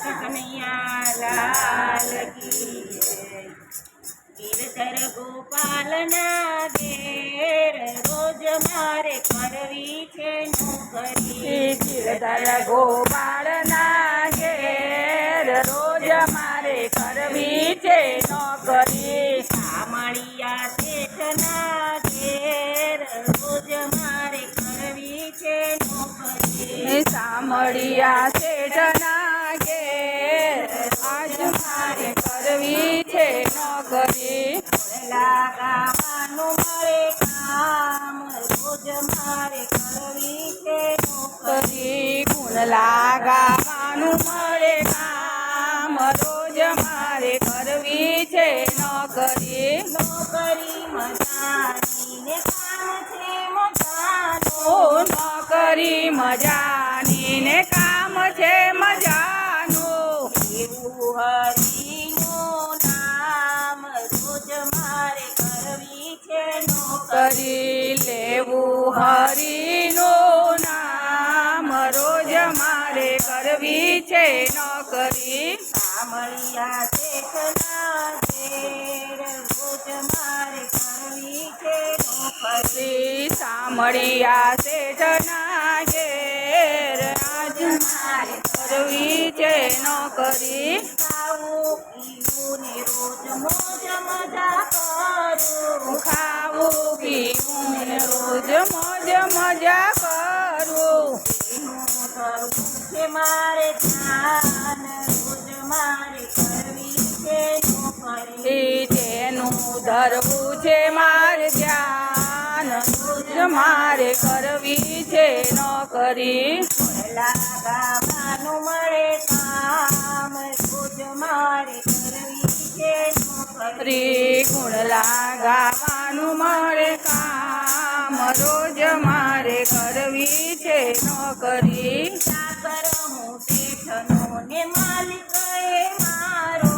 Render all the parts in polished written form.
કનૈયા લાલ કી જય। ગિરધર ગોપાલના ઘેર રોજ મારે કરવી છે નોકરી। ગિરધર ગોપાલના ઘેર રોજ મારે કરવી છે નોકરી। શામળિયા શેઠના ઘેર રોજ મારે કરવી છે નોકરી। શામળિયા શેઠના ઘેર આજ મારે કરવી છે નોકરી। ખોડલા ગાવાનું મળે કામ રોજ મારે કરવી છે નોકરી। કુંડલા ગાવાનું મળે કામ રોજ મારે કરવી છે નોકરી। નોકરી મજાની ને કામ છે મજાનું। નોકરી મજાની ને કામ છે મજાનું। એવું હરિનું નામ રોજ મારે કરવી છે નોકરી। કરી લેવું હરિનું નામ રોજ મારે કરવી છે નોકરી। શામળિયા શેઠના ઘેર રોજ મારે કરવી છે નોકરી। શામળિયા શેઠના ઘેર આજ મારે કરવી છે નોકરી। ખાવું પીવું ને રોજ મોજ મજા કરું। ખાવું પીવું ને રોજ મોજ મજા કરું। એનું કરવું છે મારે ધ્યાન રોજ મારે કરવી છે નોકરી। તેનું ધરવું છે મારે ધ્યાન રોજ મારે કરવી છે નોકરી। ખોડલા ગાવાનું મળે કામ રોજ મારે કરવી છે નોકરી। કુંડલા ગાવાનું મળે કામ રોજ મારે કરવી છે નોકરી। ચાકર હું શેઠનો ને માલિક એ મારો।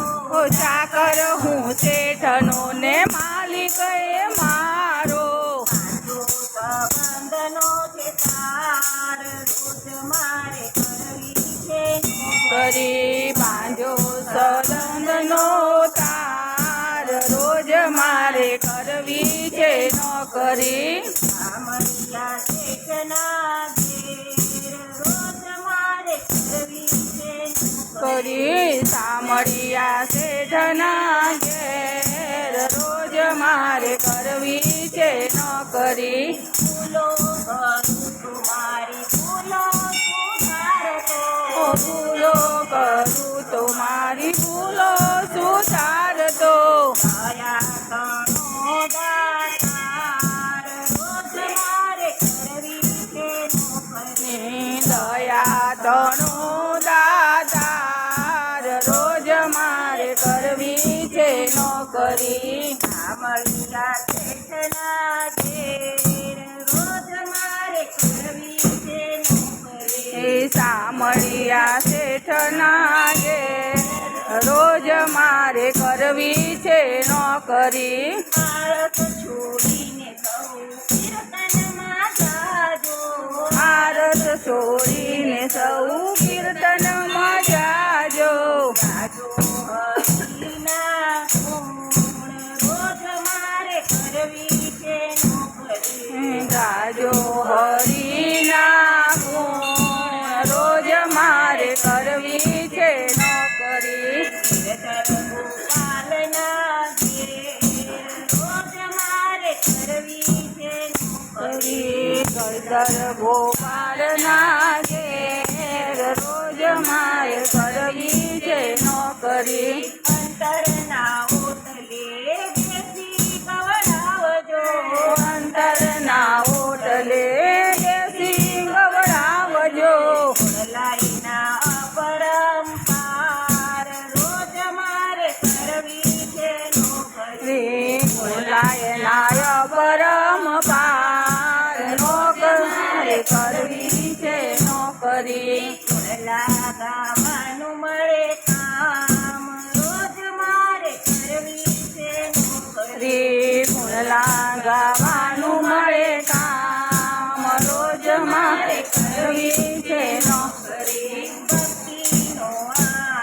ચાકર હું શેઠનો ને માલિક એ મારો। પાંચો સંબંધનો છે તાર રોજ મારે કરવી છે નોકરી। બાંજો સલંગનો તાર રોજ મારે કરવી છે નોકરી। શામળિયા શેઠના ઘેર રોજ મારે કરવી છે નોકરી। શામળિયા શેઠના ઘેર રોજ મારે કરવી છે નોકરી। ભૂલો કરું તુમારી ભૂલો સુધારતો। ભૂલો કરું તો મારી ભૂલો સુધારતો। દયા તણો દાતાર રોજ મારે કરવી છે નોકરી। દયા તણો દાતાર રોજ મારે કરવી છે નોકરી। શામળિયા શેઠના ઘેર રોજ મારે કરવી છે નોકરી। શામળિયા શેઠના ઘેર રોજ મારે કરવી છે નોકરી। આળસ છોડીને સૌ કીર્તનમાં જાજો। આરત છોડીને સૌ કીર્તનમાં જાજો। જાજો હરિના ગુણ રોજ મારે કરવી છે નોકરી। જાજો હરિના ગુણ રોજ મારે કરવી છે નોકરી। ગિરધર ગોપાલના ઘેર રોજ મારે કરવી છે નોકરી। ગિરધર ગોપાલના ઘેર રોજ મારે કરવી છે નોકરી। અંતરના ઓટલે બેસી ગવડાવજો। અંતરના ઓટલે બેસી ગવડાવજો। ખોડલાઈના અપરંપાર રોજ મારે કરવી છે નોકરી। બોલાયનાય પરમ પાર નોકરી કરવી છે નોકરી। ખોડલા ગાવાનું મળે કામ રોજ મારે કરવી છે નોકરી। કુંડલા ગાવાનું મળે કામ રોજ મારે કરવી છે નોકરી। ભક્તિનો આ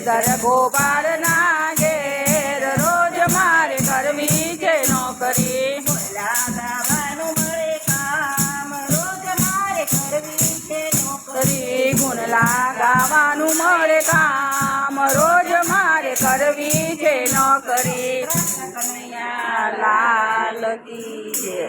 ધર ગોપાળના ઘેર રોજ મારે કરવી છે નોકરી ભલા ગાવાનું મળે કામ રોજ મારે કરવી છે નોકરી ગુણલા ગાવાનું મળે કામ રોજ મારે કરવી છે નોકરી કૃષ્ણ કનૈયા લાલ કી જય.